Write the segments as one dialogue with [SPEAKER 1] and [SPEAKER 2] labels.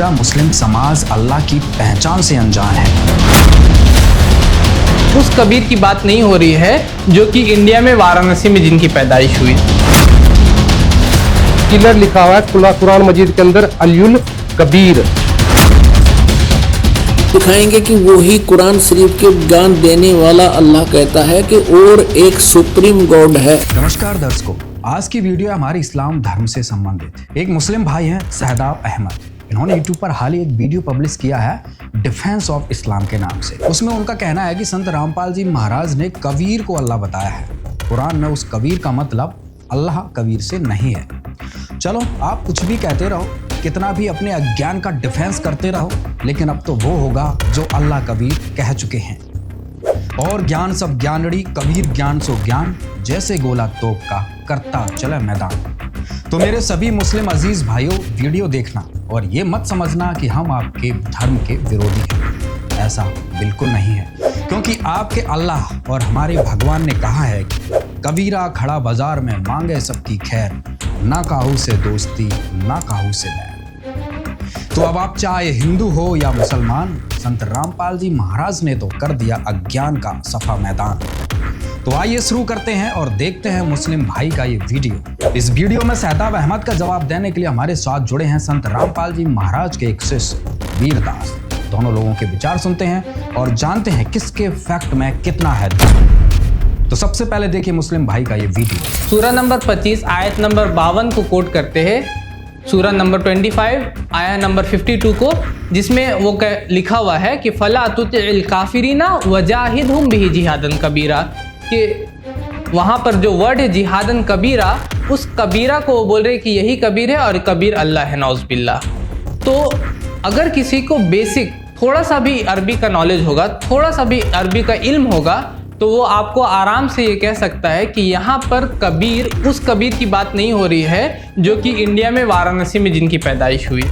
[SPEAKER 1] पूरा मुस्लिम समाज अल्लाह की पहचान से अनजान है।
[SPEAKER 2] उस कबीर की बात नहीं हो रही है जो कि इंडिया में वाराणसी में जिनकी पैदाइश हुई।
[SPEAKER 3] किलर लिखा हुआ है कुरान मजीद के अंदर अलियुल कबीर।
[SPEAKER 4] दिखाएंगे कि वही कुरान शरीफ के ज्ञान देने वाला अल्लाह कहता है कि और एक सुप्रीम गॉड है।
[SPEAKER 1] नमस्कार दर्शकों, आज की वीडियो हमारे इस्लाम धर्म से संबंधित। एक मुस्लिम भाई हैं शहदाब अहमद। इन्होंने यूट्यूब पर हाल ही एक वीडियो पब्लिश किया है डिफेंस ऑफ इस्लाम के नाम से। उसमें उनका कहना है कि संत रामपाल जी महाराज ने कबीर को अल्लाह बताया है। कुरान में उस कबीर का मतलब अल्लाह कबीर से नहीं है। चलो, आप कुछ भी कहते रहो, कितना भी अपने अज्ञान का डिफेंस करते रहो, लेकिन अब तो वो होगा जो अल्लाह कबीर कह चुके हैं। और ज्ञान सब ज्ञानड़ी, कबीर ज्ञान सो ज्ञान, जैसे गोला तोप का करता चले मैदान। तो मेरे सभी मुस्लिम अजीज भाइयों, वीडियो देखना और ये मत समझना कि हम आपके धर्म के विरोधी हैं। ऐसा बिल्कुल नहीं है, क्योंकि आपके अल्लाह और हमारे भगवान ने कहा है कि कबीरा खड़ा बाजार में मांगे सबकी खैर, ना काहू से दोस्ती ना काहू से बैर। तो अब आप चाहे हिंदू हो या मुसलमान, संत रामपाल जी महाराज ने तो कर दिया अज्ञान का सफा मैदान। तो आइए शुरू करते हैं और देखते हैं मुस्लिम भाई का ये वीडियो। इस वीडियो में शहदाब अहमद का जवाब देने के लिए हमारे साथ जुड़े हैं संत रामपाल जी महाराज के एक शिष्य वीरदास। दोनों लोगों के विचार सुनते हैं और जानते हैं किसके फैक्ट में कितना है दम। तो सबसे पहले देखिए मुस्लिम भाई का ये वीडियो।
[SPEAKER 2] सूरा नंबर 25 आयत नंबर 52 को कोट करते हैं, सूरा नंबर 25 आया नंबर 52 को, जिसमें वो लिखा हुआ है कि फला तुतिल काफिरीना वजाहिदहुम बिही जिहादन कबीरा, कि वहाँ पर जो वर्ड है जिहादन कबीरा, उस कबीरा को वो बोल रहे कि यही कबीर है और कबीर अल्लाह है, नौज़ बिल्लाह। तो अगर किसी को बेसिक थोड़ा सा भी अरबी का नॉलेज होगा, थोड़ा सा भी अरबी का इल्म होगा, तो वो आपको आराम से ये कह सकता है कि यहाँ पर कबीर उस कबीर की बात नहीं हो रही है जो कि इंडिया में वाराणसी में जिनकी पैदाइश हुई,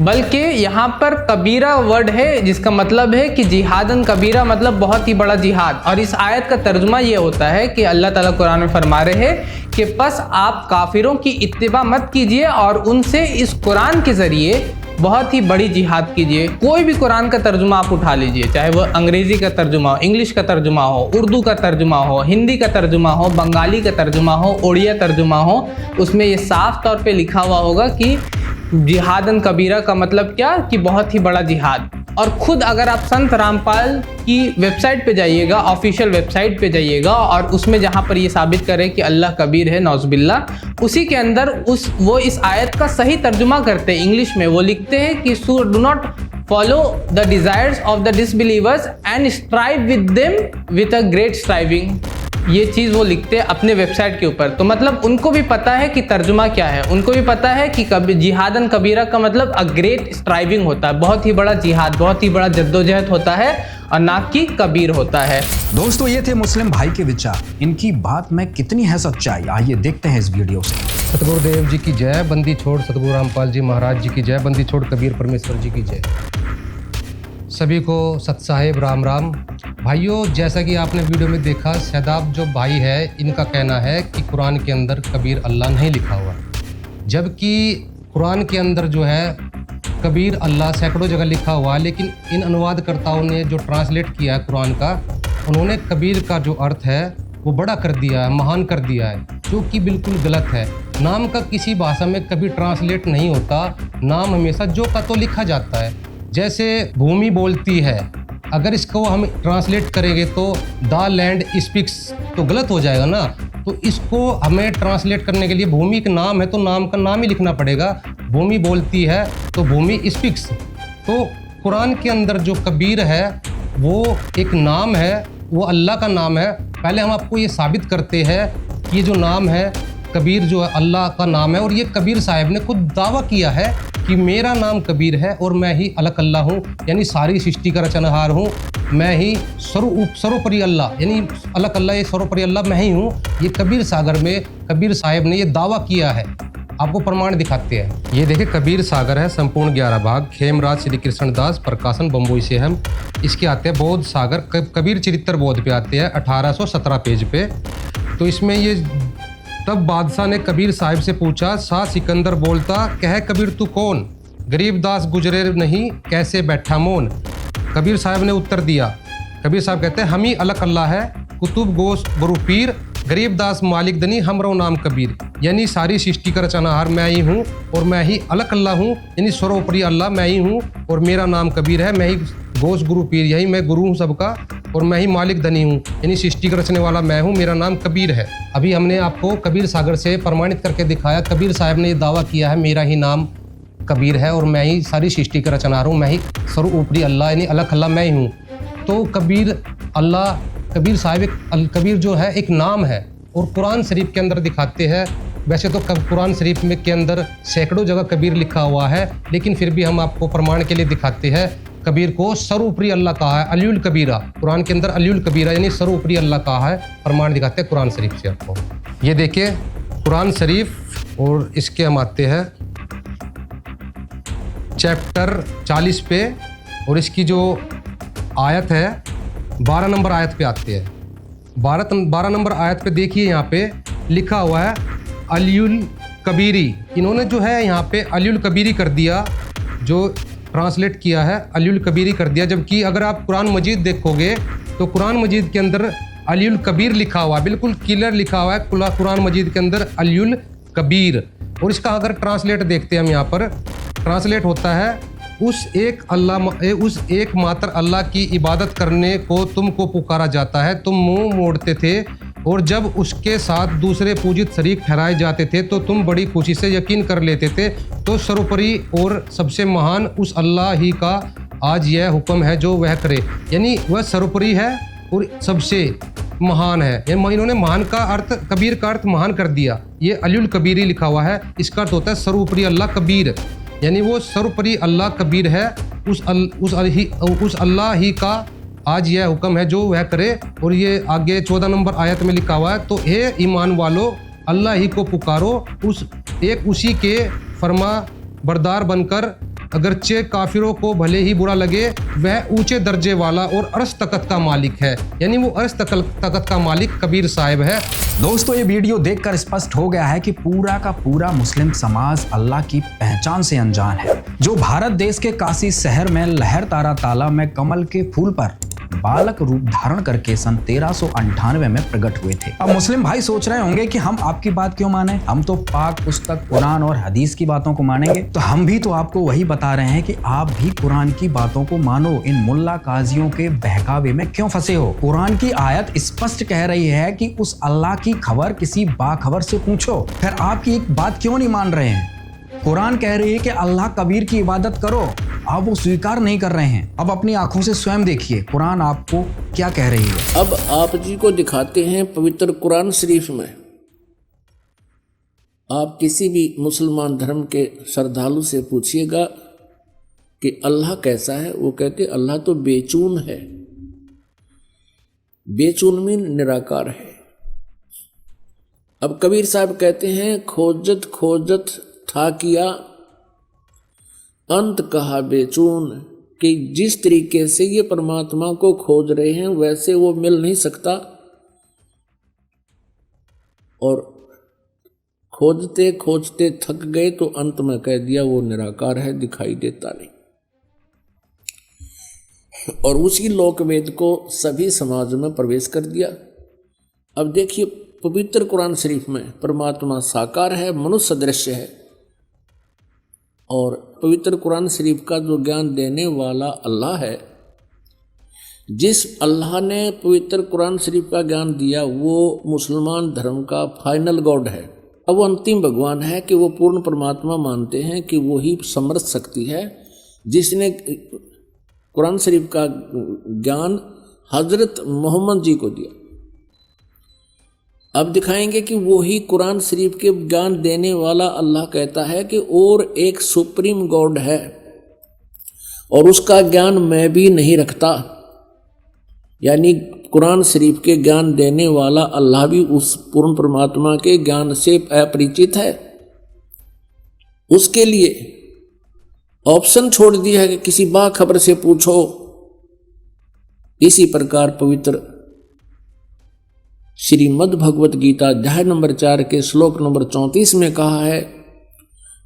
[SPEAKER 2] बल्कि यहाँ पर कबीरा वर्ड है जिसका मतलब है कि जिहादन कबीरा, मतलब बहुत ही बड़ा जिहाद। और इस आयत का तर्जुमा ये होता है कि अल्लाह ताला कुरान में फरमा रहे हैं कि बस आप काफिरों की इत्तिबा मत कीजिए और उनसे इस कुरान के ज़रिए बहुत ही बड़ी जिहाद कीजिए। कोई भी कुरान का तर्जुमा आप उठा लीजिए, चाहे वो अंग्रेज़ी का तर्जुमा हो, इंग्लिश का तर्जुमा हो, उर्दू का तर्जुमा हो, हिंदी का तर्जुमा हो, बंगाली का तर्जुमा हो, उड़िया तर्जुमा हो, उसमें ये साफ तौर पे लिखा हुआ होगा कि जिहादन कबीरा का मतलब क्या, कि बहुत ही बड़ा जिहाद। और खुद अगर आप संत रामपाल की वेबसाइट पे जाइएगा, ऑफिशियल वेबसाइट पे जाइएगा, और उसमें जहाँ पर ये साबित करें कि अल्लाह कबीर है, नौज़ बिल्लाह, उसी के अंदर वो इस आयत का सही तर्जुमा करते हैं इंग्लिश में। वो लिखते हैं कि do not follow the desires of the disbelievers and strive with them with a great striving. ये चीज़ वो लिखते हैं अपने वेबसाइट के ऊपर। तो मतलब उनको भी पता है कि तर्जुमा क्या है, उनको भी पता है कि जिहादन कबीरा का मतलब अ ग्रेट स्ट्राइविंग होता है, बहुत ही बड़ा जिहाद, बहुत ही बड़ा जद्दोजहद होता है, और ना कि कबीर होता है।
[SPEAKER 1] दोस्तों, ये थे मुस्लिम भाई के विचार। इनकी बात में कितनी है सच्चाई, आइए देखते हैं इस वीडियो से।
[SPEAKER 3] सतगुरुदेव जी की जय, बंदी छोड़ सतगुरु रामपाल जी महाराज जी की जय, बंदी छोड़ कबीर परमेश्वर जी की जय। सभी को सत साहेब राम राम। भाइयों, जैसा कि आपने वीडियो में देखा, शहदाब जो भाई है, इनका कहना है कि कुरान के अंदर कबीर अल्लाह नहीं लिखा हुआ, जबकि कुरान के अंदर जो है कबीर अल्लाह सैकड़ों जगह लिखा हुआ है। लेकिन इन अनुवादकर्ताओं ने जो ट्रांसलेट किया है कुरान का, उन्होंने कबीर का जो अर्थ है वो बड़ा कर दिया है, महान कर दिया है, जो कि बिल्कुल गलत है। नाम का किसी भाषा में कभी ट्रांसलेट नहीं होता, नाम हमेशा जो का तो लिखा जाता है। जैसे भूमि बोलती है, अगर इसको हम ट्रांसलेट करेंगे तो द लैंड स्पीक्स, तो गलत हो जाएगा ना। तो इसको हमें ट्रांसलेट करने के लिए भूमि का नाम है तो नाम का नाम ही लिखना पड़ेगा। भूमि बोलती है तो भूमि स्पीक्स। तो कुरान के अंदर जो कबीर है वो एक नाम है, वो अल्लाह का नाम है। पहले हम आपको ये साबित करते हैं कि ये जो नाम है कबीर जो है अल्लाह का नाम है, और ये कबीर साहब ने खुद दावा किया है कि मेरा नाम कबीर है और मैं ही अलग अल्लाह हूँ, यानी सारी सृष्टि का रचनहार हूँ। मैं ही सर्वोपरि अल्लाह, यानी अलग अल्लाह, ये सर्वोपरि अल्लाह मैं ही हूँ। ये कबीर सागर में कबीर साहब ने ये दावा किया है। आपको प्रमाण दिखाते हैं। ये देखिए कबीर सागर है, संपूर्ण 11 भाग, खेमराज श्री कृष्णदास, प्रकाशन बम्बई से हम। इसके आते हैं बौद्ध सागर, कबीर चरित्र बोध पे आते हैं 1817 पेज पे। तो इसमें ये तब बादशाह ने कबीर साहिब से पूछा, शाह सिकंदर बोलता, कह कबीर तू कौन? गरीबदास गुजरे नहीं कैसे बैठा मौन। कबीर साहब ने उत्तर दिया, कबीर साहब कहते हैं हम ही अलग अल्लाह है, कुतुब गोश गुरु पीर, गरीबदास मालिक दनी हमरो नाम कबीर। यानी सारी सृष्टि का रचनाहार मैं ही हूँ और मैं ही अलग अल्लाह हूँ, यानी सर्वोपरि अल्लाह मैं ही हूँ और मेरा नाम कबीर है। मैं ही गोश गुरु पीर, यही मैं गुरु हूँ सबका और मैं ही मालिक धनी हूँ, यानी सृष्टि का रचने वाला मैं हूँ, मेरा नाम कबीर है। अभी हमने आपको कबीर सागर से प्रमाणित करके दिखाया, कबीर साहब ने ये दावा किया है मेरा ही नाम कबीर है और मैं ही सारी सृष्टि का रचनाहार हूँ, मैं ही सर्वोपरि अल्लाह यानी अलग अल्लाह मैं ही हूँ। तो कबीर अल्लाह, कबीर साहब एक कबीर जो है एक नाम है और कुरान शरीफ के अंदर दिखाते हैं। वैसे तो कुरान शरीफ में के अंदर सैकड़ों जगह कबीर लिखा हुआ है, लेकिन फिर भी हम आपको प्रमाण के लिए दिखाते हैं। कबीर को सर्वोपरि अल्लाह कहा है, अलियुल कबीरा, कुरान के अंदर अलियुल कबीरा यानी सर्वोपरि अल्लाह कहा है। प्रमाण दिखाते हैं कुरान शरीफ से आपको। ये देखिए कुरान शरीफ और इसके हम आते हैं चैप्टर 40 पे और इसकी जो आयत है 12 नंबर आयत पे आते हैं। 12 नंबर आयत पे देखिए यहाँ पे लिखा हुआ है अलियुल कबीरी। इन्होंने जो है यहाँ पे अलियुल कबीरी कर दिया, जो ट्रांसलेट किया है अलियुल कबीरी कर दिया, जबकि अगर आप कुरान मजीद देखोगे तो कुरान मजीद के अंदर अलियुल कबीर लिखा हुआ है, बिल्कुल क्लियर लिखा हुआ है कुरान मजीद के अंदर अलियुल कबीर। और इसका अगर ट्रांसलेट देखते हैं हम यहाँ पर, ट्रांसलेट होता है उस एक मात्र अल्लाह की इबादत करने को तुमको पुकारा जाता है, तुम मुंह मोड़ते थे और जब उसके साथ दूसरे पूजित शरीक ठहराए जाते थे तो तुम बड़ी खुशी से यकीन कर लेते थे। तो सर्वोपरि और सबसे महान उस अल्लाह ही का आज यह हुक्म है जो वह करे, यानी वह सर्वोपरि है और सबसे महान है। इन्होंने महान का अर्थ, कबीर का अर्थ महान कर दिया। ये अलियुल कबीरी लिखा हुआ है, इसका अर्थ होता है सर्वोपरि अल्लाह कबीर, यानी वो सर्वोपरि अल्लाह कबीर है। उस अल्लाह ही का आज यह हुक्म है जो वह करे। और ये आगे 14 नंबर आयत में लिखा हुआ है, तो हे ईमान वालो अल्लाह ही को पुकारो, उसी के फरमा बरदार बनकर, अगरचे काफिरों को भले ही बुरा लगे, वह ऊंचे दर्जे वाला और अर्श तकत का मालिक है, यानी वो अर्श तकत का मालिक कबीर साहिब है।
[SPEAKER 1] दोस्तों, ये वीडियो देखकर स्पष्ट हो गया है कि पूरा का पूरा मुस्लिम समाज अल्लाह की पहचान से अनजान है, जो भारत देश के काशी शहर में लहर तारा तालाब में कमल के फूल पर बालक रूप धारण करके सन 1398 में प्रकट हुए थे। अब मुस्लिम भाई सोच रहे होंगे कि हम आपकी बात क्यों माने, हम तो पाक पुस्तक कुरान और हदीस की बातों को मानेंगे। तो हम भी तो आपको वही बता रहे हैं कि आप भी कुरान की बातों को मानो, इन मुल्ला काजियों के बहकावे में क्यों फंसे हो। कुरान की आयत स्पष्ट कह रही है कि उस अल्लाह की खबर किसी बाखबर से पूछो, फिर आपकी एक बात क्यों नहीं मान रहे हैं। कुरान कह रही है कि अल्लाह कबीर की इबादत करो, आप वो स्वीकार नहीं कर रहे हैं। अब अपनी आंखों से स्वयं देखिए कुरान आपको क्या कह रही है।
[SPEAKER 4] अब आप जी को दिखाते हैं पवित्र कुरान शरीफ में। आप किसी भी मुसलमान धर्म के श्रद्धालु से पूछिएगा कि अल्लाह कैसा है, वो कहते अल्लाह तो बेचून है। बेचून मीन निराकार है। अब कबीर साहब कहते हैं खोजत खोजत था किया अंत कहा बेचून, कि जिस तरीके से ये परमात्मा को खोज रहे हैं वैसे वो मिल नहीं सकता, और खोजते खोजते थक गए तो अंत में कह दिया वो निराकार है, दिखाई देता नहीं। और उसी लोक वेद को सभी समाज में प्रवेश कर दिया। अब देखिए पवित्र कुरान शरीफ में परमात्मा साकार है, मनुष्य सदृश है, और पवित्र कुरान शरीफ का जो ज्ञान देने वाला अल्लाह है, जिस अल्लाह ने पवित्र कुरान शरीफ का ज्ञान दिया वो मुसलमान धर्म का फाइनल गॉड है। अब वो अंतिम भगवान है कि वो पूर्ण परमात्मा मानते हैं कि वो ही समर्थ शक्ति है जिसने कुरान शरीफ का ज्ञान हजरत मोहम्मद जी को दिया। अब दिखाएंगे कि वो ही कुरान शरीफ के ज्ञान देने वाला अल्लाह कहता है कि और एक सुप्रीम गॉड है और उसका ज्ञान मैं भी नहीं रखता, यानी कुरान शरीफ के ज्ञान देने वाला अल्लाह भी उस पूर्ण परमात्मा के ज्ञान से अपरिचित है। उसके लिए ऑप्शन छोड़ दिया है कि किसी बाखबर से पूछो। इसी प्रकार पवित्र श्रीमद् भगवत गीता अध्याय नंबर 4 के श्लोक नंबर 34 में कहा है,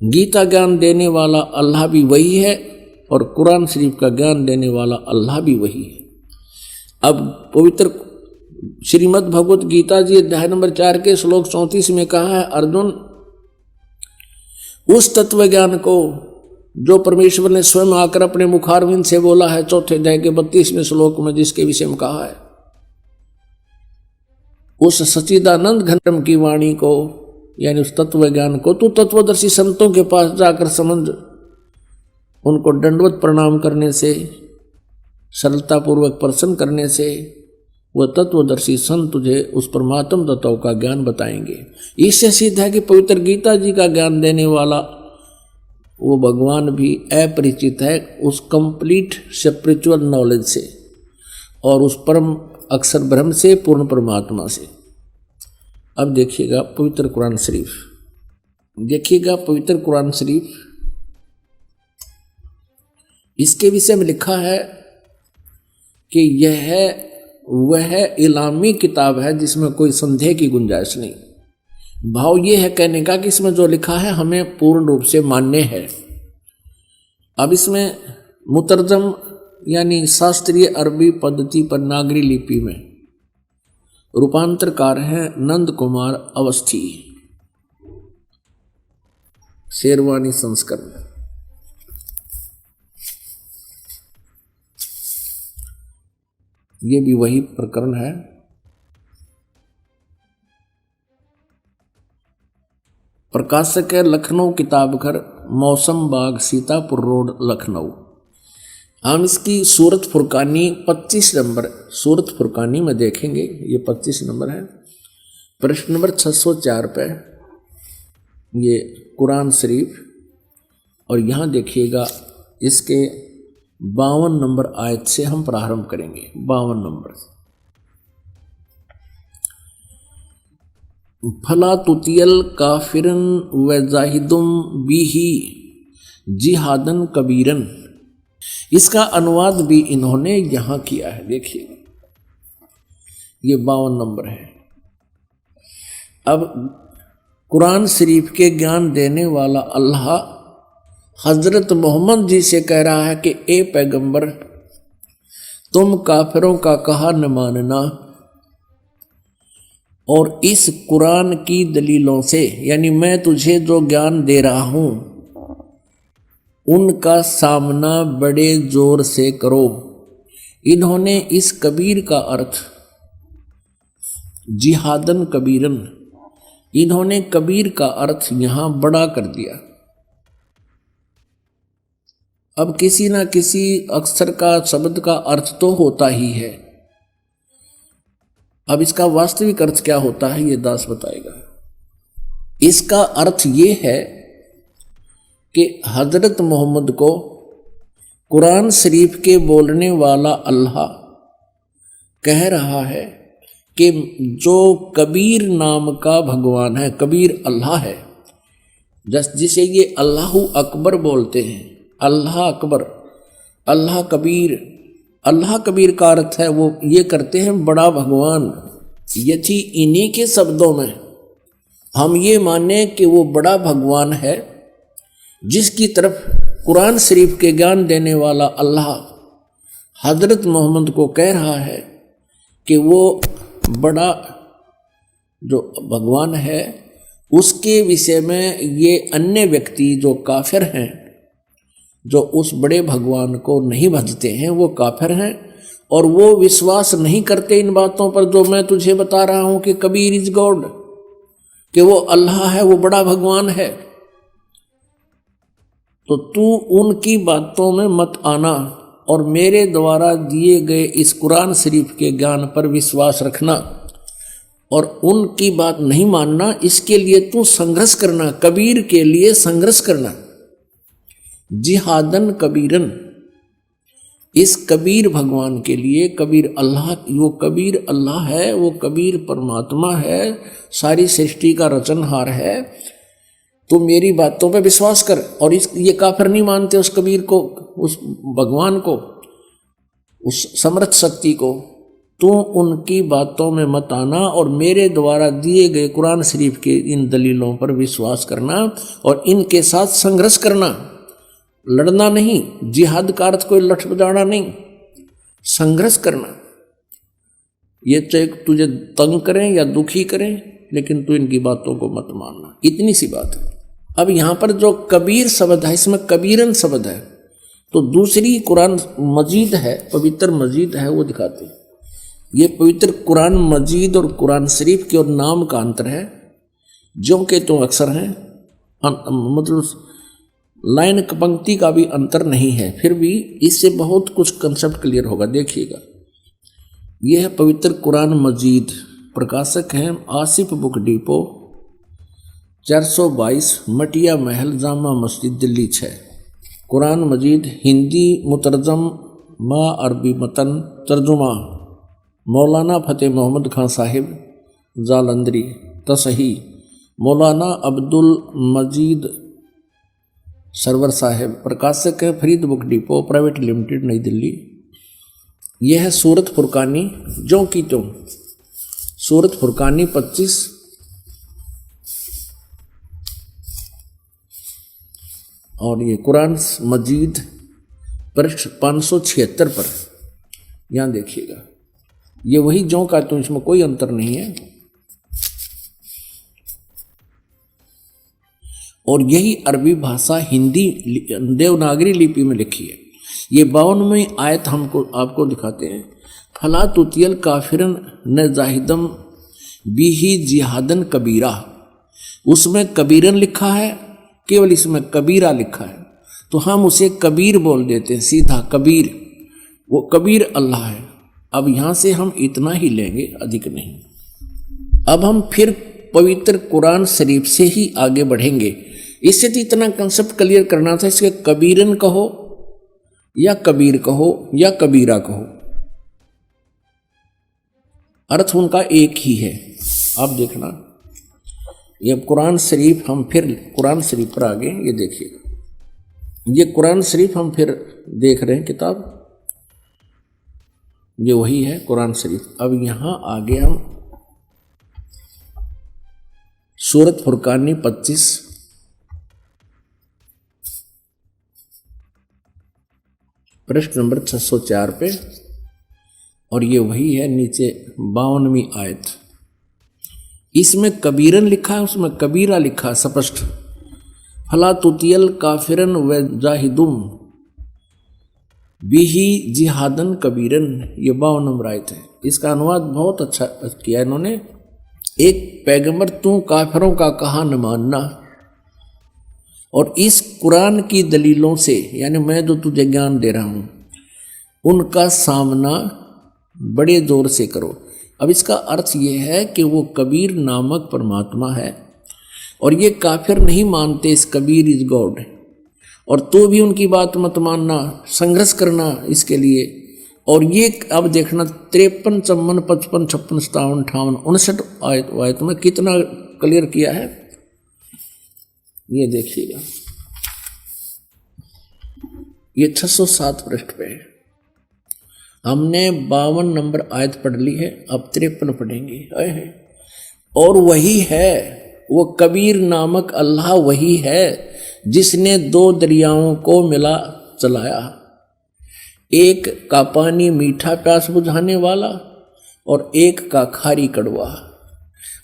[SPEAKER 4] गीता ज्ञान देने वाला अल्लाह भी वही है और कुरान शरीफ का ज्ञान देने वाला अल्लाह भी वही है। अब पवित्र श्रीमद् भगवत गीता जी अध्याय नंबर 4 के श्लोक 34 में कहा है, अर्जुन उस तत्व ज्ञान को जो परमेश्वर ने स्वयं आकर अपने मुखारविंद से बोला है, चौथे अध्याय के 32वें श्लोक में जिसके विषय में कहा है, उस सच्चिदानंद घनम की वाणी को यानी उस तत्व ज्ञान को तू तत्वदर्शी संतों के पास जाकर समझ, उनको दंडवत प्रणाम करने से, सरलता पूर्वक प्रसन्न करने से वह तत्वदर्शी संत तुझे उस परमात्म तत्व का ज्ञान बताएंगे। इससे सिद्ध है कि पवित्र गीता जी का ज्ञान देने वाला वो भगवान भी अपरिचित है उस कंप्लीट स्पिरिचुअल नॉलेज से और उस परम अक्षर ब्रह्म से, पूर्ण परमात्मा से। अब देखिएगा पवित्र कुरान शरीफ, देखिएगा पवित्र कुरान शरीफ, इसके विषय में लिखा है कि यह वह इलामी किताब है जिसमें कोई संदेह की गुंजाइश नहीं। भाव ये है कहने का कि इसमें जो लिखा है हमें पूर्ण रूप से मान्य है। अब इसमें मुतरजम यानी शास्त्रीय अरबी पद्धति पर नागरी लिपि में रूपांतरकार हैं नंद कुमार अवस्थी, शेरवानी संस्करण। ये भी वही प्रकरण है। प्रकाशक है लखनऊ किताब घर, मौसम बाग, सीतापुर रोड, लखनऊ। हम इसकी सूरत फुरकानी 25 नंबर, सूरत फुरकानी में देखेंगे, ये 25 नंबर है, प्रश्न नंबर 604 पे ये कुरान शरीफ। और यहाँ देखिएगा इसके 52 नंबर आयत से हम प्रारंभ करेंगे। 52 नंबर, फला तुतियल काफिरन व जाहिदुम बिही जिहादन कबीरन। इसका अनुवाद भी इन्होंने यहां किया है, देखिए ये 52 नंबर है। अब कुरान शरीफ के ज्ञान देने वाला अल्लाह हजरत मोहम्मद जी से कह रहा है कि ए पैगंबर, तुम काफिरों का कहा न मानना और इस कुरान की दलीलों से, यानी मैं तुझे जो ज्ञान दे रहा हूं उनका सामना बड़े जोर से करो। इन्होंने इस कबीर का अर्थ जिहादन कबीरन, इन्होंने कबीर का अर्थ यहां बड़ा कर दिया। अब किसी ना किसी अक्षर का, शब्द का अर्थ तो होता ही है। अब इसका वास्तविक अर्थ क्या होता है ये दास बताएगा। इसका अर्थ ये है कि हजरत मोहम्मद को कुरान शरीफ के बोलने वाला अल्लाह कह रहा है कि जो कबीर नाम का भगवान है, कबीर अल्लाह है, जिसे ये अल्लाहु अकबर बोलते हैं, अल्लाह अकबर, अल्लाह कबीर। अल्लाह कबीर का अर्थ है वो ये करते हैं बड़ा भगवान। यदि इन्हीं के शब्दों में हम ये माने कि वो बड़ा भगवान है जिसकी तरफ कुरान शरीफ के ज्ञान देने वाला अल्लाह हजरत मोहम्मद को कह रहा है कि वो बड़ा जो भगवान है, उसके विषय में ये अन्य व्यक्ति जो काफिर हैं, जो उस बड़े भगवान को नहीं भजते हैं, वो काफिर हैं और वो विश्वास नहीं करते इन बातों पर जो मैं तुझे बता रहा हूं कि कबीर इज गॉड, कि वो अल्लाह है, वो बड़ा भगवान है। तो तू उनकी बातों में मत आना और मेरे द्वारा दिए गए इस कुरान शरीफ के ज्ञान पर विश्वास रखना और उनकी बात नहीं मानना। इसके लिए तू संघर्ष करना, कबीर के लिए संघर्ष करना। जिहादन कबीरन, इस कबीर भगवान के लिए, कबीर अल्लाह, वो कबीर अल्लाह है, वो कबीर परमात्मा है, सारी सृष्टि का रचनहार है। तो मेरी बातों पे विश्वास कर। और ये काफिर नहीं मानते उस कबीर को, उस भगवान को, उस समर्थ शक्ति को, तो उनकी बातों में मत आना और मेरे द्वारा दिए गए कुरान शरीफ के इन दलीलों पर विश्वास करना और इनके साथ संघर्ष करना। लड़ना नहीं, जिहाद का अर्थ कोई लठ बजाना नहीं, संघर्ष करना। ये चाहे तुझे तंग करें या दुखी करें, लेकिन तू इनकी बातों को मत मानना। इतनी सी बात है। अब यहां पर जो कबीर शब्द है, इसमें कबीरन शब्द है, तो दूसरी कुरान मजीद है, पवित्र मजीद है, वो दिखाते हैं। ये पवित्र कुरान मजीद और कुरान शरीफ के और नाम का अंतर है, जो के तो अक्सर हैं, मतलब लाइन पंक्ति का भी अंतर नहीं है, फिर भी इससे बहुत कुछ कंसेप्ट क्लियर होगा। देखिएगा, यह है पवित्र कुरान मजीद, प्रकाशक हैं आसिफ बुक डिपो, 422 मटिया महल, जामा मस्जिद, दिल्ली 6। कुरान मजीद हिंदी मुतरजम मा अरबी मतन, तर्जुमा मौलाना फतेह मोहम्मद खान साहिब जालंधरी, तसही मौलाना अब्दुल मजीद सरवर साहिब, प्रकाशक है Farid book depot private limited, नई दिल्ली। यह है सूरत फुरकानी, जो की त्यों सूरत फुरकानी 25 और ये कुरान मजीद पृष्ठ 576 पर, यहां देखिएगा, ये वही जो का त्यों, इसमें कोई अंतर नहीं है। और यही अरबी भाषा हिंदी देवनागरी लिपि में लिखी है। ये 52वें आयत हमको आपको दिखाते हैं। फला तुतियल काफिरन न जाहिदम बिही जिहादन कबीरा, उसमें कबीरन लिखा है, केवल इसमें कबीरा लिखा है, तो हम उसे कबीर बोल देते हैं, सीधा कबीर। वो कबीर अल्लाह है। अब यहां से हम इतना ही लेंगे, अधिक नहीं। अब हम फिर पवित्र कुरान शरीफ से ही आगे बढ़ेंगे। इससे तो इतना कंसेप्ट क्लियर करना था, इसके कबीरन कहो या कबीर कहो या कबीरा कहो, अर्थ उनका एक ही है। आप देखना, ये कुरान शरीफ, हम फिर कुरान शरीफ पर आगे, ये देखिएगा, ये कुरान शरीफ हम फिर देख रहे हैं किताब, ये वही है कुरान शरीफ। अब यहां आगे हम सूरत फुरकानी 25 पृष्ठ नंबर 604 पे, और ये वही है नीचे 52वीं आयत। इसमें कबीरन लिखा है, उसमें कबीरा लिखा है स्पष्ट। फला तुतियल काफिरन व जाहिदुम बिही जिहादन कबीरन, ये 52 नंबर आयत है। इसका अनुवाद बहुत अच्छा किया इन्होंने। एक पैगंबर, तू काफिरों का कहा न मानना, और इस कुरान की दलीलों से, यानी मैं जो तुझे ज्ञान दे रहा हूं, उनका सामना बड़े जोर से करो। अब इसका अर्थ यह है कि वो कबीर नामक परमात्मा है, और ये काफिर नहीं मानते इस कबीर इज गॉड, और तो भी उनकी बात मत मानना, संघर्ष करना इसके लिए। और ये अब देखना 53, 54, 55, 56, 57, 58, 59 आयत में कितना क्लियर किया है, ये देखिएगा। ये 607 पृष्ठ पे है। हमने 52 नंबर आयत पढ़ ली है, अब 53 पढ़ेंगे। और वही है वो कबीर नामक अल्लाह, वही है जिसने 2 दरियाओं को मिला चलाया, एक का पानी मीठा प्यास बुझाने वाला और एक का खारी कड़वा,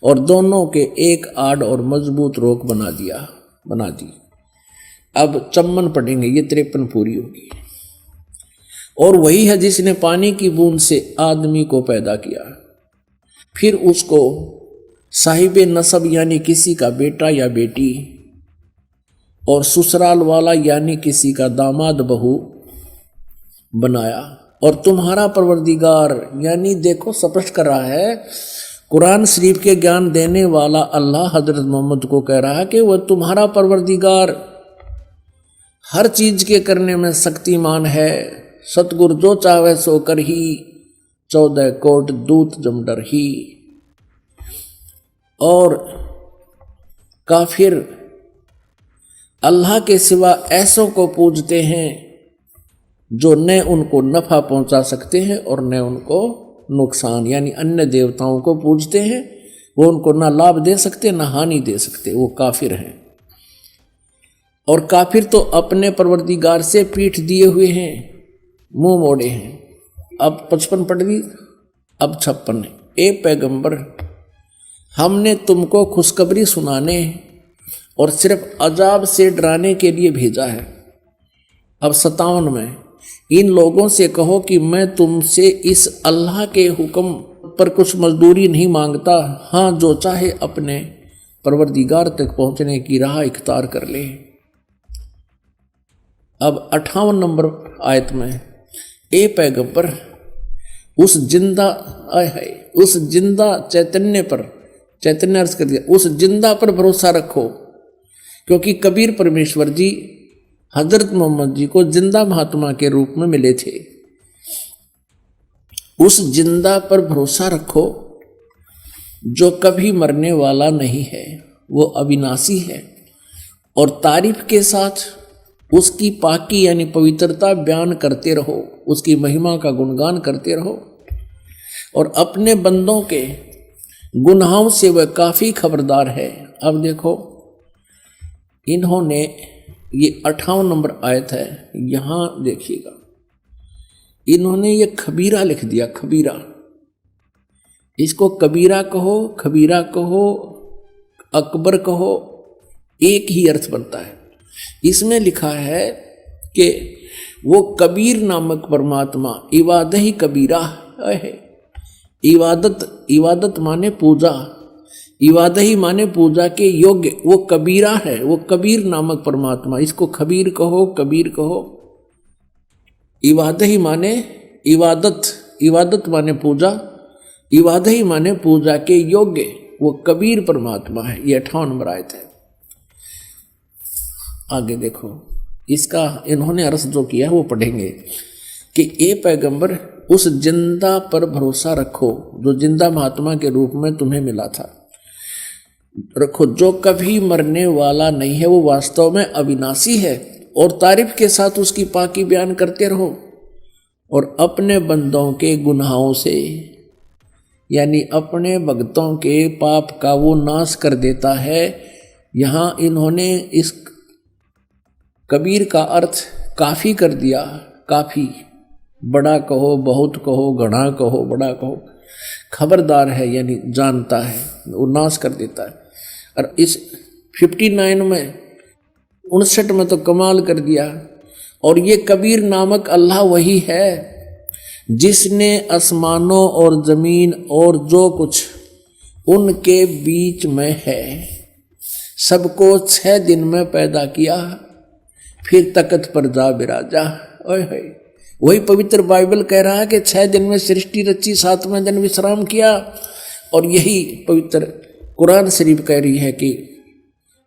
[SPEAKER 4] और दोनों के एक आड़ और मजबूत रोक बना दी। अब 54 पढ़ेंगे, ये 53 पूरी होगी। और वही है जिसने पानी की बूंद से आदमी को पैदा किया, फिर उसको साहिब नसब यानी किसी का बेटा या बेटी, और ससुराल वाला यानी किसी का दामाद बहू बनाया, और तुम्हारा परवरदिगार, यानी देखो स्पष्ट कर रहा है, कुरान शरीफ के ज्ञान देने वाला अल्लाह हजरत मोहम्मद को कह रहा है कि वह तुम्हारा परवरदिगार हर चीज के करने में शक्तिमान है, सतगुरु जो चाहे सो कर ही, 14 कोट दूत जमडर ही। और काफिर अल्लाह के सिवा ऐसों को पूजते हैं जो न उनको नफा पहुंचा सकते हैं और न उनको नुकसान, यानी अन्य देवताओं को पूजते हैं, वो उनको ना लाभ दे सकते ना हानि दे सकते, वो काफिर हैं। और काफिर तो अपने परवरदिगार से पीठ दिए हुए हैं, मुंह मोड़े हैं। अब 55 पढ़ ली, अब 56। ए पैगंबर, हमने तुमको खुशखबरी सुनाने और सिर्फ अजाब से डराने के लिए भेजा है। अब 57 में, इन लोगों से कहो कि मैं तुमसे इस अल्लाह के हुक्म पर कुछ मजदूरी नहीं मांगता, हाँ जो चाहे अपने परवरदिगार तक पहुंचने की राह इख्तियार कर ले। अब 58 नंबर आयत में, ए पैगंबर, उस जिंदा उस जिंदा चैतन्य पर, चैतन्य अर्थ कर दिया, उस जिंदा पर भरोसा रखो, क्योंकि कबीर परमेश्वर जी हजरत मोहम्मद जी को जिंदा महात्मा के रूप में मिले थे। उस जिंदा पर भरोसा रखो जो कभी मरने वाला नहीं है, वो अविनाशी है, और तारीफ के साथ उसकी पाकी यानी पवित्रता बयान करते रहो, उसकी महिमा का गुणगान करते रहो, और अपने बंदों के गुनाहों से वह काफी खबरदार है। अब देखो, इन्होंने ये 58 नंबर आयत है, यहां देखिएगा, इन्होंने ये खबीरा लिख दिया, खबीरा। इसको कबीरा कहो, खबीरा कहो, अकबर कहो, एक ही अर्थ बनता है। इसमें लिखा है कि वो कबीर नामक परमात्मा इबादत ही कबीरा है। इबादत माने पूजा, इबादत ही माने पूजा के योग्य, वो कबीरा है, वो कबीर नामक परमात्मा। इसको खबीर कहो, कबीर कहो। इबादत ही माने इबादत माने पूजा, इबादत ही माने पूजा के योग्य, वो कबीर परमात्मा है। ये 58 नंबर आयत है। आगे देखो, इसका इन्होंने अर्थ जो किया वो पढ़ेंगे कि ए पैगंबर, उस जिंदा पर भरोसा रखो जो जिंदा महात्मा के रूप में तुम्हें मिला था, रखो, जो कभी मरने वाला नहीं है, वो वास्तव में अविनाशी है, और तारीफ के साथ उसकी पाकी बयान करते रहो, और अपने बंदों के गुनाहों से यानी अपने भक्तों के पाप का वो नाश कर देता है। यहाँ इन्होंने इस कबीर का अर्थ काफ़ी कर दिया, काफ़ी, बड़ा कहो, बहुत कहो, घना कहो, बड़ा कहो, खबरदार है यानी जानता है, वो नाश कर देता है। और इस 59 में 59 में तो कमाल कर दिया। और ये कबीर नामक अल्लाह वही है जिसने आसमानों और ज़मीन और जो कुछ उनके बीच में है सबको 6 दिन में पैदा किया, फिर तख्त पर जा बिराजा। वही पवित्र बाइबल कह रहा है कि 6 दिन में सृष्टि रची, 7वें दिन विश्राम किया। और यही पवित्र कुरान शरीफ कह रही है कि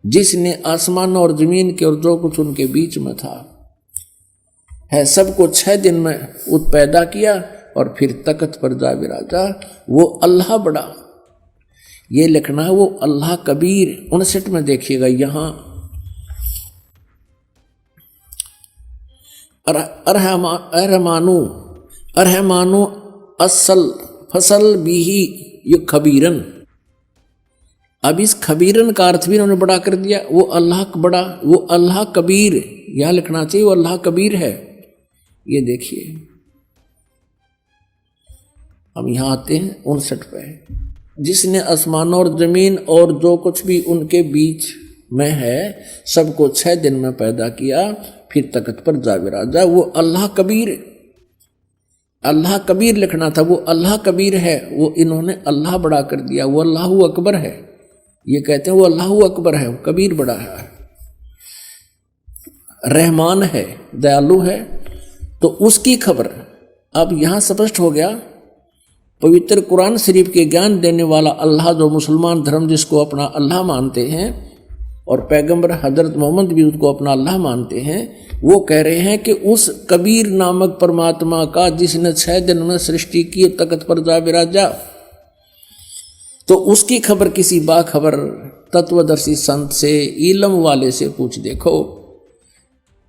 [SPEAKER 4] जिसने आसमान और जमीन के और जो कुछ उनके बीच में था है सबको 6 दिन में पैदा किया और फिर तख्त पर जा बिराजा। वो अल्लाह बड़ा, ये लिखना है, वो अल्लाह कबीर। 59 में देखिएगा, यहाँ अरहमानु असल फसल बीही यु खबीरन। अब इस खबीरन का अर्थ भी उन्होंने बड़ा कर दिया। वो अल्लाह बड़ा, वो अल्लाह कबीर, यह लिखना चाहिए वो अल्लाह कबीर है। ये देखिए, हम यहाँ आते हैं 59 पे, जिसने आसमान और जमीन और जो कुछ भी उनके बीच में है सबको 6 दिन में पैदा किया, फिर तख्त पर जा बिराजा। वो अल्लाह कबीर, अल्लाह कबीर लिखना था, वो अल्लाह कबीर है। वो इन्होंने अल्लाह बड़ा कर दिया, वो अल्लाहु अकबर है। ये कहते हैं वो अल्लाहु अकबर है, वो कबीर बड़ा है। रहमान है, दयालु है। तो उसकी खबर अब यहाँ स्पष्ट हो गया। पवित्र कुरान शरीफ के ज्ञान देने वाला अल्लाह, जो मुसलमान धर्म जिसको अपना अल्लाह मानते हैं, और पैगंबर हजरत मोहम्मद भी उसको अपना अल्लाह मानते हैं, वो कह रहे हैं कि उस कबीर नामक परमात्मा का जिसने 6 दिन में सृष्टि की, तख्त पर जा बिराजा, तो उसकी खबर किसी बाखबर तत्वदर्शी संत से, इल्म वाले से पूछ देखो।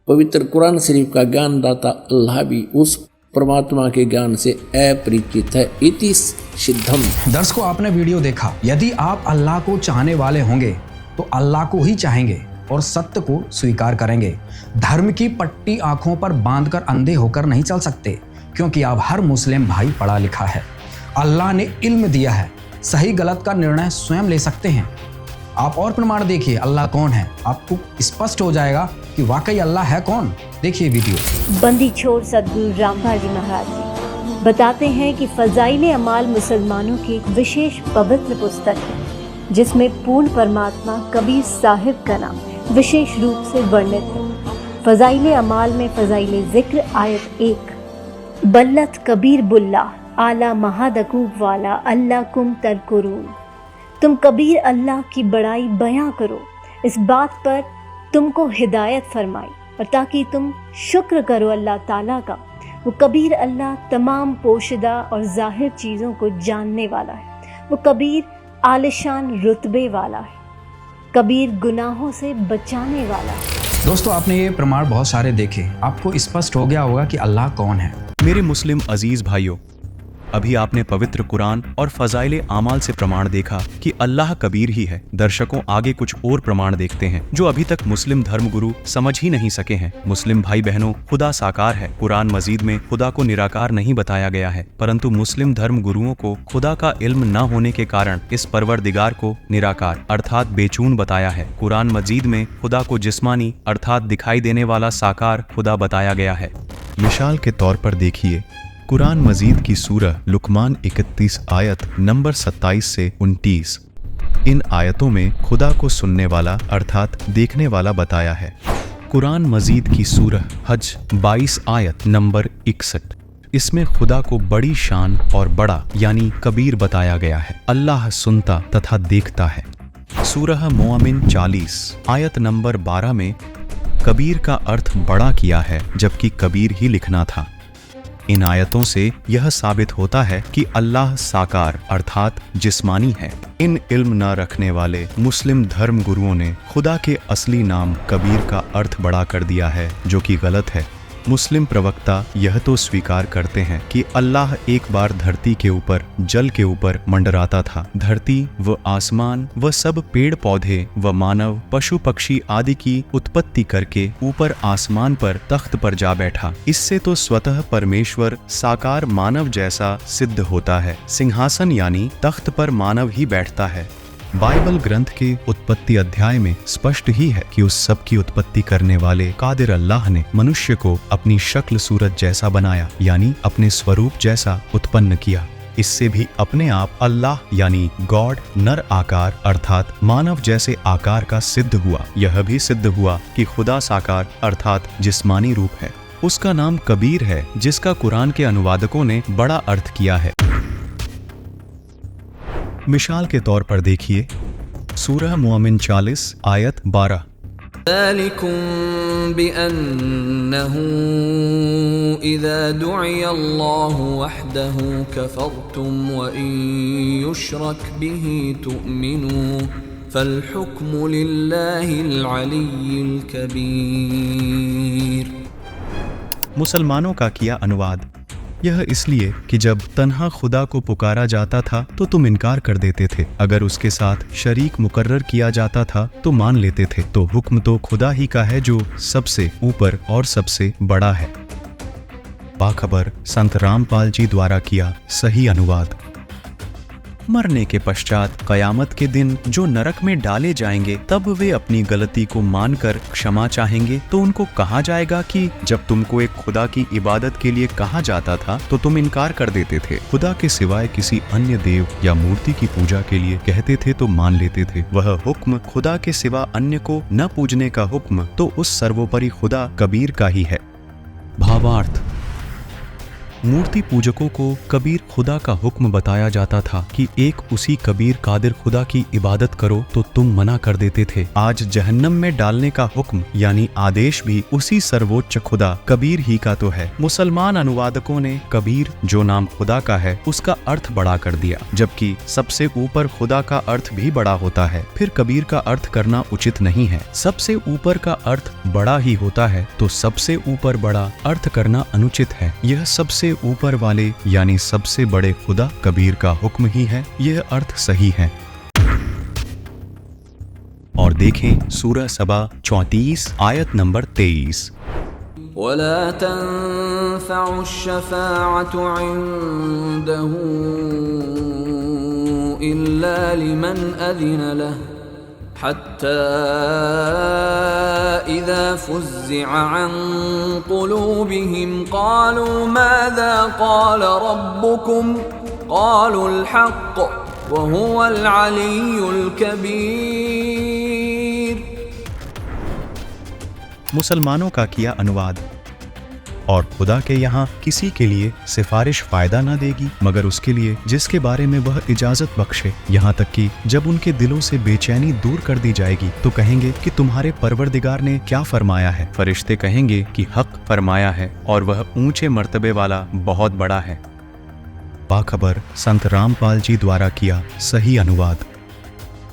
[SPEAKER 4] पवित्र कुरान शरीफ का ज्ञानदाता अल्लाह भी उस परमात्मा के ज्ञान से अपरिचित है। इति सिद्धम।
[SPEAKER 1] दर्शकों, आपने वीडियो देखा। यदि आप अल्लाह को चाहने वाले होंगे तो अल्लाह को ही चाहेंगे और सत्य को स्वीकार करेंगे। धर्म की पट्टी आंखों पर बांधकर अंधे होकर नहीं चल सकते, क्योंकि आप हर मुस्लिम भाई पढ़ा लिखा है। अल्लाह ने इल्म दिया है, सही गलत का निर्णय स्वयं ले सकते हैं। आप और प्रमाण देखिए अल्लाह कौन है, आपको स्पष्ट हो जाएगा कि वाकई अल्लाह है कौन। देखिए वीडियो।
[SPEAKER 5] बंदी छोड़ सदगुरु रामपाल जी महाराज जी बताते हैं कि फजाइल अमाल मुसलमानों की एक विशेष पवित्र पुस्तक है, जिसमें पूर्ण परमात्मा कबीर साहिब का नाम विशेष रूप से वर्णित है। फजाइल अमाल में फजाइल जिक्र आयत 1, बल्लत कबीर बुल्ला आला महादकूब वाला अल्लाह कुम तरकुरून। तुम कबीर अल्लाह की बड़ाई बयां करो, इस बात पर तुमको हिदायत फरमाई, और ताकि तुम शुक्र करो अल्लाह ताला का। वो कबीर अल्लाह तमाम पोशीदा और जाहिर चीज़ों को जानने वाला है। वो कबीर आलिशान रुतबे वाला है, कबीर गुनाहों से बचाने वाला है।
[SPEAKER 1] दोस्तों, आपने ये प्रमाण बहुत सारे देखे, आपको स्पष्ट हो गया होगा कि अल्लाह कौन है।
[SPEAKER 6] मेरे मुस्लिम अजीज भाइयों, अभी आपने पवित्र कुरान और फजाइल आमाल से प्रमाण देखा कि अल्लाह कबीर ही है। दर्शकों, आगे कुछ और प्रमाण देखते हैं जो अभी तक मुस्लिम धर्म गुरु समझ ही नहीं सके हैं। मुस्लिम भाई बहनों, खुदा साकार है। कुरान मजीद में खुदा को निराकार नहीं बताया गया है, परंतु मुस्लिम धर्म गुरुओं को खुदा का इल्म न होने के कारण इस परवरदिगार को निराकार अर्थात बेचून बताया है। कुरान मजीद में खुदा को जिस्मानी अर्थात दिखाई देने वाला साकार खुदा बताया गया है।
[SPEAKER 7] मिसाल के तौर पर देखिए, कुरान मजीद की सूरह लुकमान 31 आयत नंबर 27 से 29। इन आयतों में खुदा को सुनने वाला अर्थात देखने वाला बताया है। कुरान मजीद की सूरह हज 22 आयत नंबर 61। इसमें खुदा को बड़ी शान और बड़ा यानी कबीर बताया गया है। अल्लाह सुनता तथा देखता है। सूरह मोमिन 40 आयत नंबर 12 में कबीर का अर्थ बड़ा किया है, जबकि कबीर ही लिखना था। इन आयतों से यह साबित होता है कि अल्लाह साकार अर्थात जिस्मानी है। इन इल्म न रखने वाले मुस्लिम धर्म गुरुओं ने खुदा के असली नाम कबीर का अर्थ बड़ा कर दिया है, जो कि गलत है। मुस्लिम प्रवक्ता यह तो स्वीकार करते हैं कि अल्लाह एक बार धरती के ऊपर जल के ऊपर मंडराता था। धरती व आसमान व सब पेड़ पौधे व मानव पशु पक्षी आदि की उत्पत्ति करके ऊपर आसमान पर तख्त पर जा बैठा। इससे तो स्वतः परमेश्वर साकार मानव जैसा सिद्ध होता है। सिंहासन यानी तख्त पर मानव ही बैठता है। बाइबल ग्रंथ के उत्पत्ति अध्याय में स्पष्ट ही है कि उस सब की उत्पत्ति करने वाले कादिर अल्लाह ने मनुष्य को अपनी शक्ल सूरत जैसा बनाया, यानी अपने स्वरूप जैसा उत्पन्न किया। इससे भी अपने आप अल्लाह यानी गॉड नर आकार अर्थात मानव जैसे आकार का सिद्ध हुआ। यह भी सिद्ध हुआ कि खुदा साकार अर्थात जिस्मानी रूप है। उसका नाम कबीर है, जिसका कुरान के अनुवादकों ने बड़ा अर्थ किया है। मिसाल के तौर पर देखिए, सूरह मोमिन 40 आयत 12।
[SPEAKER 8] ज़ालिकुम बिअन्नहु इज़ा दुइया अल्लाहु वहदहु कफ़रतुम व इन युशरक बिही तुअमिनू फल हुक्मु लिल्लाहिल अलिय्यिल कबीर।
[SPEAKER 6] मुसलमानों का किया अनुवाद। यह इसलिए कि जब तन्हा खुदा को पुकारा जाता था तो तुम इनकार कर देते थे, अगर उसके साथ शरीक मुकर्रर किया जाता था तो मान लेते थे। तो हुक्म तो खुदा ही का है जो सबसे ऊपर और सबसे बड़ा है। बाखबर संत रामपाल जी द्वारा किया सही अनुवाद। मरने के पश्चात कयामत के दिन जो नरक में डाले जाएंगे, तब वे अपनी गलती को मानकर क्षमा चाहेंगे तो उनको कहा जाएगा कि जब तुमको एक खुदा की इबादत के लिए कहा जाता था तो तुम इनकार कर देते थे। खुदा के सिवाय किसी अन्य देव या मूर्ति की पूजा के लिए कहते थे तो मान लेते थे। वह हुक्म खुदा के सिवा अन्य को न पूजने का हुक्म तो उस सर्वोपरि खुदा कबीर का ही है। भावार्थ, मूर्ति पूजकों को कबीर खुदा का हुक्म बताया जाता था कि एक उसी कबीर कादिर खुदा की इबादत करो तो तुम मना कर देते थे। आज जहन्नम में डालने का हुक्म यानी आदेश भी उसी सर्वोच्च खुदा कबीर ही का तो है। मुसलमान अनुवादकों ने कबीर जो नाम खुदा का है उसका अर्थ बड़ा कर दिया, जबकि सबसे ऊपर खुदा का अर्थ भी बड़ा होता है। फिर कबीर का अर्थ करना उचित नहीं है। सबसे ऊपर का अर्थ बड़ा ही होता है तो सबसे ऊपर बड़ा अर्थ करना अनुचित है। यह सबसे ऊपर वाले यानी सबसे बड़े खुदा कबीर का हुक्म ही है। यह अर्थ सही है। और देखें सूरह सबा 34 आयत नंबर 23।
[SPEAKER 8] वला तंफ़उ श्शफ़ाअतु इंदहु इल्ला लिमन अज़िन लहु हत्ता इज़ा फ़ुज़्ज़िअ अन क़ुलूबिहिम क़ालू माज़ा क़ाल रब्बुकुम क़ालुल हक़्क़ व हुवल अलिय्युल कबीर।
[SPEAKER 6] मुसलमानों का किया अनुवाद। और खुदा के यहाँ किसी के लिए सिफारिश फायदा न देगी मगर उसके लिए जिसके बारे में वह इजाजत बख्शे, यहाँ तक कि जब उनके दिलों से बेचैनी दूर कर दी जाएगी तो कहेंगे कि तुम्हारे परवरदिगार ने क्या फरमाया है। फरिश्ते कहेंगे कि हक फरमाया है और वह ऊंचे मर्तबे वाला बहुत बड़ा है। बाखबर संत रामपाल जी द्वारा किया सही अनुवाद।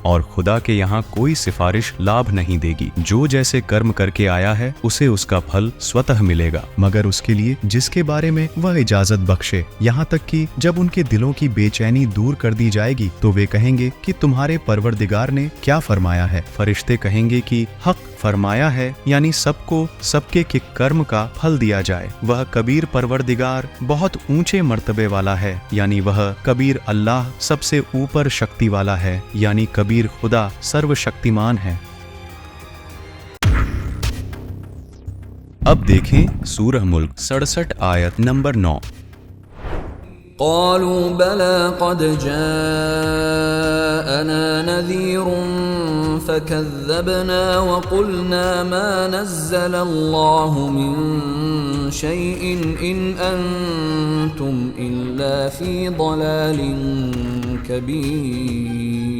[SPEAKER 6] और खुदा के यहाँ कोई सिफारिश लाभ नहीं देगी। जो जैसे कर्म करके आया है उसे उसका फल स्वतः मिलेगा, मगर उसके लिए जिसके बारे में वह इजाजत बख्शे। यहाँ तक कि जब उनके दिलों की बेचैनी दूर कर दी जाएगी तो वे कहेंगे कि तुम्हारे परवरदिगार ने क्या फरमाया है। फरिश्ते कहेंगे कि हक फरमाया है, यानी सबको सबके के कर्म का फल दिया जाए। वह कबीर परवरदिगार बहुत ऊंचे मर्तबे वाला है, यानी वह कबीर अल्लाह सबसे ऊपर शक्ति वाला है, यानी कबीर खुदा सर्वशक्तिमान है। अब देखें सूरह मुल्क 67 आयत नंबर 9।
[SPEAKER 8] क़ालू बला क़द जाअना नज़ीरुन फ़कज़्ज़बना व क़ुलना मा नज़्ज़लल्लाहु मिन शैइन इन अंतुम इल्ला फ़ी ज़लालिन कबीर।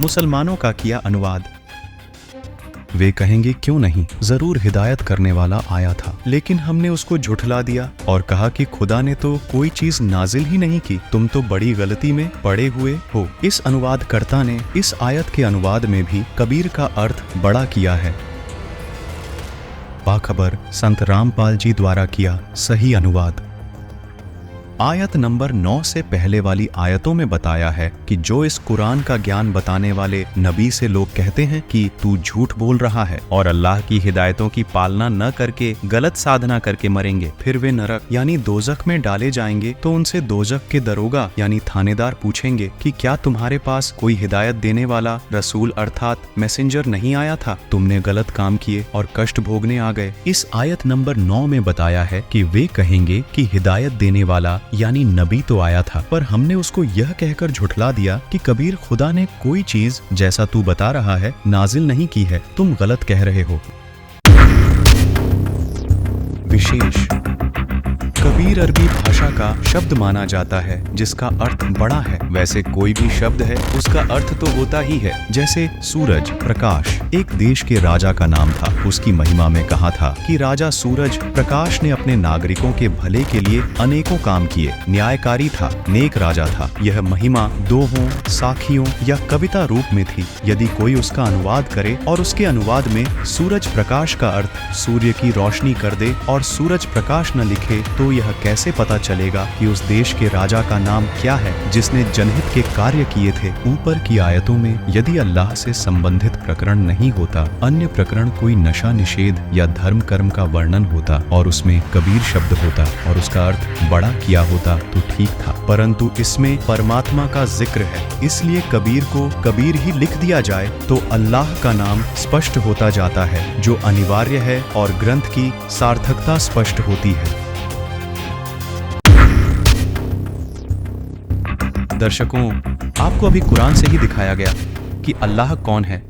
[SPEAKER 6] मुसलमानों का किया अनुवाद। वे कहेंगे क्यों नहीं, जरूर हिदायत करने वाला आया था, लेकिन हमने उसको झुठला दिया और कहा कि खुदा ने तो कोई चीज नाजिल ही नहीं की, तुम तो बड़ी गलती में पड़े हुए हो। इस अनुवादकर्ता ने इस आयत के अनुवाद में भी कबीर का अर्थ बड़ा किया है। बाखबर संत रामपाल जी द्वारा किया सही अनुवाद। आयत नंबर 9 से पहले वाली आयतों में बताया है कि जो इस कुरान का ज्ञान बताने वाले नबी से लोग कहते हैं कि तू झूठ बोल रहा है और अल्लाह की हिदायतों की पालना न करके गलत साधना करके मरेंगे, फिर वे नरक यानी दोजख में डाले जाएंगे, तो उनसे दोजख के दरोगा यानी थानेदार पूछेंगे कि क्या तुम्हारे पास कोई हिदायत देने वाला रसूल अर्थात मैसेंजर नहीं आया था? तुमने गलत काम किए और कष्ट भोगने आ गए। इस आयत नंबर 9 में बताया है कि वे कहेंगे कि हिदायत देने वाला यानी नबी तो आया था, पर हमने उसको यह कहकर झुठला दिया कि कबीर खुदा ने कोई चीज जैसा तू बता रहा है नाजिल नहीं की है, तुम गलत कह रहे हो। विशेष कबीर अरबी भाषा का शब्द माना जाता है जिसका अर्थ बड़ा है। वैसे कोई भी शब्द है उसका अर्थ तो होता ही है। जैसे सूरज, प्रकाश एक देश के राजा का नाम था। उसकी महिमा में कहा था कि राजा सूरज प्रकाश ने अपने नागरिकों के भले के लिए अनेकों काम किए, न्यायकारी था, नेक राजा था। यह महिमा दोहों, साखियों या कविता रूप में थी। यदि कोई उसका अनुवाद करे और उसके अनुवाद में सूरज प्रकाश का अर्थ सूर्य की रोशनी कर दे और सूरज प्रकाश न लिखे तो यह कैसे पता चलेगा कि उस देश के राजा का नाम क्या है जिसने जनहित के कार्य किए थे। ऊपर की आयतों में यदि अल्लाह से संबंधित प्रकरण नहीं होता, अन्य प्रकरण कोई नशा निषेध या धर्म कर्म का वर्णन होता और उसमें कबीर शब्द होता और उसका अर्थ बड़ा किया होता तो ठीक था, परंतु इसमें परमात्मा का जिक्र है, इसलिए कबीर को कबीर ही लिख दिया जाए तो अल्लाह का नाम स्पष्ट होता जाता है जो अनिवार्य है और ग्रंथ की सार्थकता स्पष्ट होती है। दर्शकों, आपको अभी कुरान से ही दिखाया गया कि अल्लाह कौन है।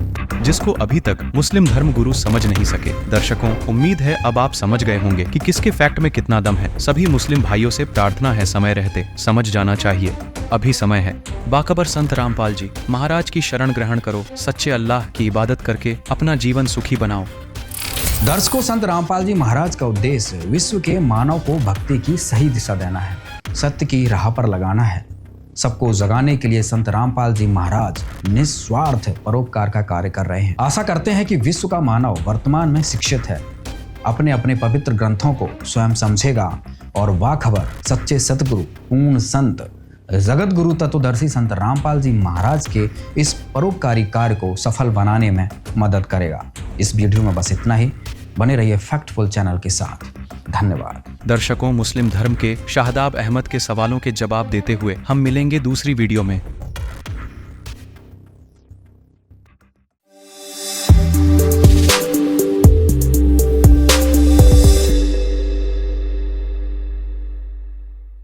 [SPEAKER 6] जिसको अभी तक मुस्लिम धर्म गुरु समझ नहीं सके। दर्शकों, उम्मीद है अब आप समझ गए होंगे कि किसके फैक्ट में कितना दम है। सभी मुस्लिम भाइयों से प्रार्थना है समय रहते समझ जाना चाहिए, अभी समय है। बाकबर संत रामपाल जी महाराज की शरण ग्रहण करो, सच्चे अल्लाह की इबादत करके अपना जीवन सुखी बनाओ।
[SPEAKER 1] दर्शकों, संत रामपाल जी महाराज का उद्देश्य विश्व के मानव को भक्ति की सही दिशा देना है, सत्य की राह पर लगाना है। सबको जगाने के लिए संत रामपाल जी महाराज निस्वार्थ परोपकार का कार्य कर रहे हैं। आशा करते हैं कि विश्व का मानव वर्तमान में शिक्षित है, अपने अपने पवित्र ग्रंथों को स्वयं समझेगा और बाखबर सच्चे सतगुरु पूर्ण संत जगत गुरु तत्वदर्शी संत रामपाल जी महाराज के इस परोपकारी कार्य को सफल बनाने में मदद करेगा। इस वीडियो में बस इतना ही। बने रहिए फैक्टफुल चैनल के साथ। धन्यवाद।
[SPEAKER 6] दर्शकों, मुस्लिम धर्म के शाहदाब अहमद के सवालों के जवाब देते हुए हम मिलेंगे दूसरी वीडियो में।